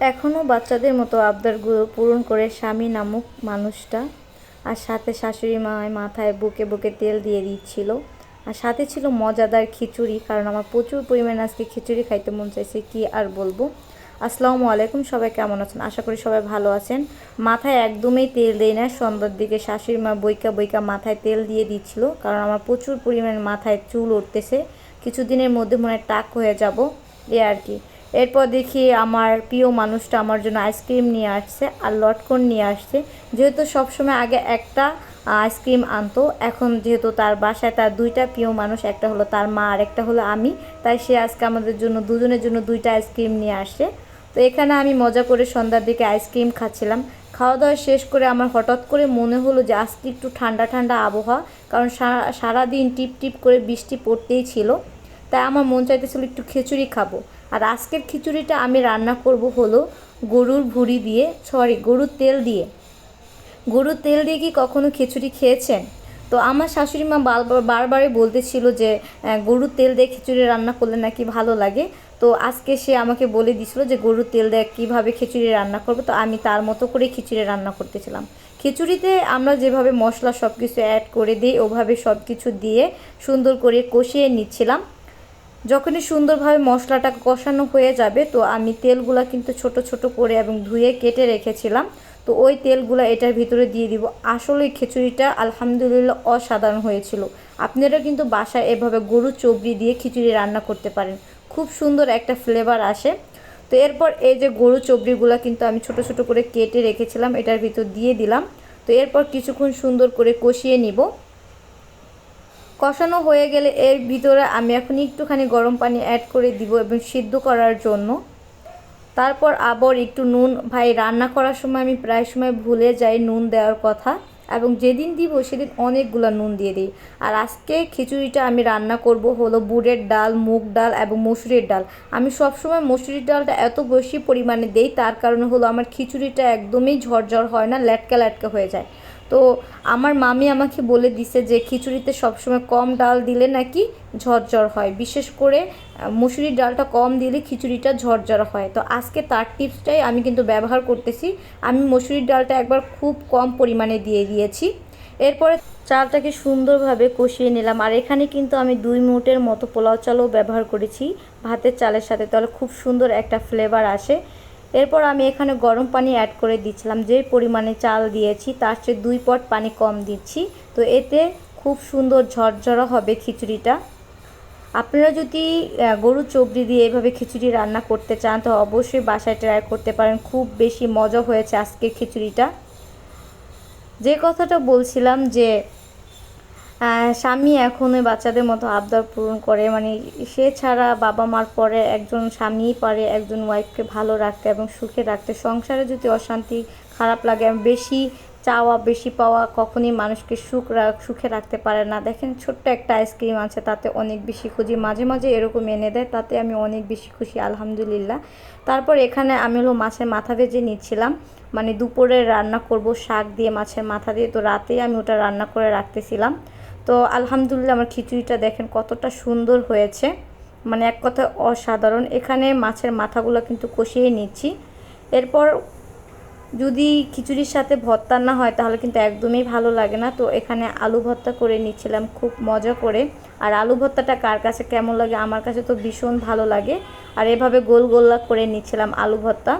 এখনও বাচ্চাদের মতো আবদারগুলো পূরণ করে স্বামী নামক মানুষটা, আর সাথে শাশুড়ি মাথায় বুকে বুকে তেল দিয়ে দিচ্ছিল, আর সাথে ছিল মজাদার খিচুড়ি, কারণ আমার প্রচুর পরিমাণে আজকে খিচুড়ি খাইতে মন চাইছে, কি আর বলবো। আসসালামু আলাইকুম, সবাই কেমন আছেন? আশা করি সবাই ভালো আছেন। মাথায় একদমই তেল দেই না, সন্ধ্যার দিকে শাশুড়ি মা বইকা বইকা মাথায় তেল দিয়ে দিচ্ছিল, কারণ আমার প্রচুর পরিমাণে মাথায় চুল উঠতেছে, কিছুদিনের মধ্যে মনে হয় টাক হয়ে যাব, এ আর কি। এরপর দেখি আমার প্রিয় মানুষটা আমার জন্য আইসক্রিম নিয়ে আসছে আর লটকন নিয়ে আসছে। যেহেতু সবসময় আগে একটা আইসক্রিম আনতো, এখন যেহেতু তার বাসায় তার দুইটা প্রিয় মানুষ, একটা হলো তার মা আর একটা হলো আমি, তাই সে আজকে আমাদের জন্য দুজনের জন্য দুইটা আইসক্রিম নিয়ে আসছে। তো এখানে আমি মজা করে সন্ধ্যার দিকে আইসক্রিম খাচ্ছিলাম। খাওয়া দাওয়া শেষ করে আমার হঠাৎ করে মনে হলো যে আজকে একটু ঠান্ডা ঠান্ডা আবহাওয়া, কারণ সারাদিন টিপ টিপ করে বৃষ্টি পড়তেই ছিল, তাই আমার মন চাইতেছিল একটু খিচুড়ি খাবো। আর আজকের খিচুড়িটা আমি রান্না করব হলো গরুর ভুঁড়ি দিয়ে, গরুর তেল দিয়ে। গরুর তেল দিয়ে কি কখনো খিচুড়ি খেয়েছেন? তো আমার শাশুড়ি মা বারবারই বলতেছিল যে গরুর তেল দিয়ে খিচুড়ি রান্না করলে নাকি ভালো লাগে। তো আজকে সে আমাকে বলে দিছিল যে গরুর তেল দিয়ে কীভাবে খিচুড়ি রান্না করবো, তো আমি তার মতো করে খিচুড়ি রান্না করতেছিলাম। খিচুড়িতে আমরা যেভাবে মশলা সব কিছু অ্যাড করে দিই, ওভাবে সব কিছু দিয়ে সুন্দর করে কষিয়ে নিচ্ছিলাম। যখনই সুন্দরভাবে মশলাটা কষানো হয়ে যাবে, তো আমি তেলগুলো কিন্তু ছোট ছোট করে এবং ধুয়ে কেটে রেখেছিলাম, তো ওই তেলগুলো এটার ভিতরে দিয়ে দিব। আসলে খিচুড়িটা আলহামদুলিল্লাহ অসাধারণ হয়েছিল। আপনারা কিন্তু বাসায় এভাবে গরু চবড়ি দিয়ে খিচুড়ি রান্না করতে পারেন, খুব সুন্দর একটা ফ্লেভার আসে। তো এরপর এই যে গরু চবড়িগুলো কিন্তু আমি ছোট ছোট করে কেটে রেখেছিলাম, এটার ভিতর দিয়ে দিলাম। তো এরপর কিছুক্ষণ সুন্দর করে কষিয়ে নিব। কষানো হয়ে গেলে এর ভিতরে আমি এখন একটুখানি গরম পানি অ্যাড করে দিব এবং সিদ্ধ করার জন্য। তারপর আবার একটু নুন, ভাই রান্না করার সময় আমি প্রায় সময় ভুলে যাই নুন দেওয়ার কথা, এবং যেদিন দিব সেদিন অনেকগুলো নুন দিয়ে দিই। আর আজকে খিচুড়িটা আমি রান্না করব হলো বুটের ডাল, মুগ ডাল এবং মসুরির ডাল। আমি সবসময় মসুরির ডালটা এত বেশি পরিমাণে দেই, তার কারণে হলো আমার খিচুড়িটা একদমই ঝরঝর হয় না, ল্যাটকা ল্যাটকা হয়ে যায়। তো আমার মামি আমাকে বলে দিছে যে খিচুড়িতে সবসময় কম ডাল দিলে নাকি ঝরঝর হয়, বিশেষ করে মুসুরির ডালটা কম দিলে খিচুড়িটা ঝরঝর হয়। তো আজকে তার টিপসটাই আমি কিন্তু ব্যবহার করতেছি। আমি মসুরির ডালটা একবার খুব কম পরিমাণে দিয়ে দিয়েছি। এরপরে চালটাকে সুন্দরভাবে কষিয়ে নিলাম। আর এখানে কিন্তু আমি 2 মুঠের মতো পোলাও চালও ব্যবহার করেছি ভাতের চালের সাথে, তাহলে খুব সুন্দর একটা ফ্লেভার আসে। এরপর আমি এখানে গরম পানি অ্যাড করে দিচ্ছিলাম, যে পরিমাণে চাল দিয়েছি তার চেয়ে 2 পট পানি কম দিচ্ছি। তো এতে খুব সুন্দর ঝরঝরা হবে খিচুড়িটা। আপনারা যদি গরু চবড়ি দিয়ে এভাবে খিচুড়ি রান্না করতে চান, তো অবশ্যই বাসায় ট্রাই করতে পারেন, খুব বেশি মজা হয়েছে আজকের খিচুড়িটা। যে কথাটা বলছিলাম যে স্বামী এখন ওই বাচ্চাদের মতো আবদার পূরণ করে, মানে সে ছাড়া বাবা মার পরে একজন স্বামীই পারে একজন ওয়াইফকে ভালো রাখতে এবং সুখে রাখতে। সংসারে যদি অশান্তি, খারাপ লাগে, বেশি চাওয়া বেশি পাওয়া কখনই মানুষকে সুখে রাখতে পারে না। দেখেন ছোট্ট একটা আইসক্রিম আছে, তাতে অনেক বেশি খুশি, মাঝে মাঝে এরকম এনে দেয়, তাতে আমি অনেক বেশি খুশি, আলহামদুলিল্লাহ। তারপর এখানে আমি হলো মাছের মাথা ভেজে নিচ্ছিলাম, মানে দুপুরে রান্না করব শাক দিয়ে, মাছের মাথা দিয়ে, তো রাতেই আমি ওটা রান্না করে রাখতেছিলাম। তো আলহামদুলিল্লাহ আমার খিচুড়িটা দেখেন কতটা সুন্দর হয়েছে, মানে এক কথা অসাধারণ। এখানে মাছের মাথাগুলো কিন্তু কষিয়ে নিচ্ছি। এরপর যদি খিচুড়ির সাথে ভর্তা না হয় তাহলে কিন্তু একদমই ভালো লাগে না, তো এখানে আলু ভর্তা করে নিচ্ছিলাম খুব মজা করে। আর আলু ভর্তাটা কার কাছে কেমন লাগে, আমার কাছে তো ভীষণ ভালো লাগে। আর এভাবে গোল গোল্লা করে নিচ্ছিলাম আলু ভর্তা,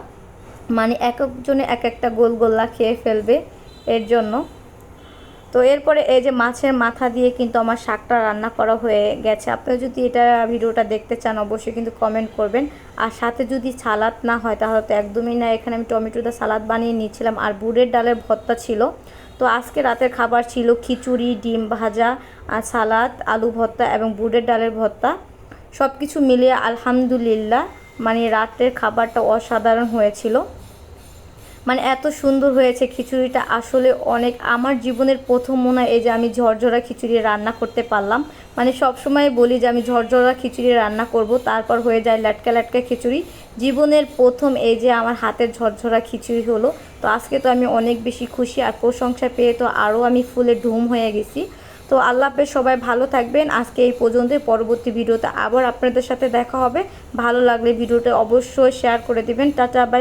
মানে এক একজনে এক একটা গোল গোল্লা খেয়ে ফেলবে, এর জন্য। তো এরপরে এই যে মাছের মাথা দিয়ে কিন্তু আমার শাকটা রান্না করা হয়ে গেছে। আপনারা যদি এটা ভিডিওটা দেখতে চান অবশ্যই কিন্তু কমেন্ট করবেন। আর সাথে যদি সালাদ না হয় তাহলে তো একদমই না, এখানে আমি টমেটো দিয়ে সালাদ বানিয়ে নিয়েছিলাম, আর বুটের ডালের ভর্তা ছিল। তো আজকে রাতের খাবার ছিল খিচুড়ি, ডিম ভাজা, আর সালাদ, আলু ভর্তা এবং বুটের ডালের ভর্তা। সব কিছু মিলিয়ে আলহামদুলিল্লাহ, মানে রাতের খাবারটা অসাধারণ হয়েছিল, মানে এত সুন্দর হয়েছে খিচুড়িটা। আসলে অনেক, আমার জীবনের প্রথম মনে হয় এই যে আমি ঝরঝরা খিচুড়ি রান্না করতে পারলাম। মানে সব সময় বলি যে আমি ঝরঝরা খিচুড়ি রান্না করব, তারপর হয়ে যায় লাটকা লাটকা খিচুড়ি। জীবনের প্রথম এই যে আমার হাতের ঝরঝরা খিচুড়ি হলো। তো আজকে তো আমি অনেক বেশি খুশি, আর প্রশংসা পেয়ে তো আরও আমি ফুলে ঢুম হয়ে গেছি। তো আল্লাহ হাফেজ, সবাই ভালো থাকবেন। আজকে এই পর্যন্তই, পরবর্তী ভিডিওতে আবার আপনাদের সাথে দেখা হবে। ভালো লাগলে ভিডিওটা অবশ্যই শেয়ার করে দিবেন। Tata, by.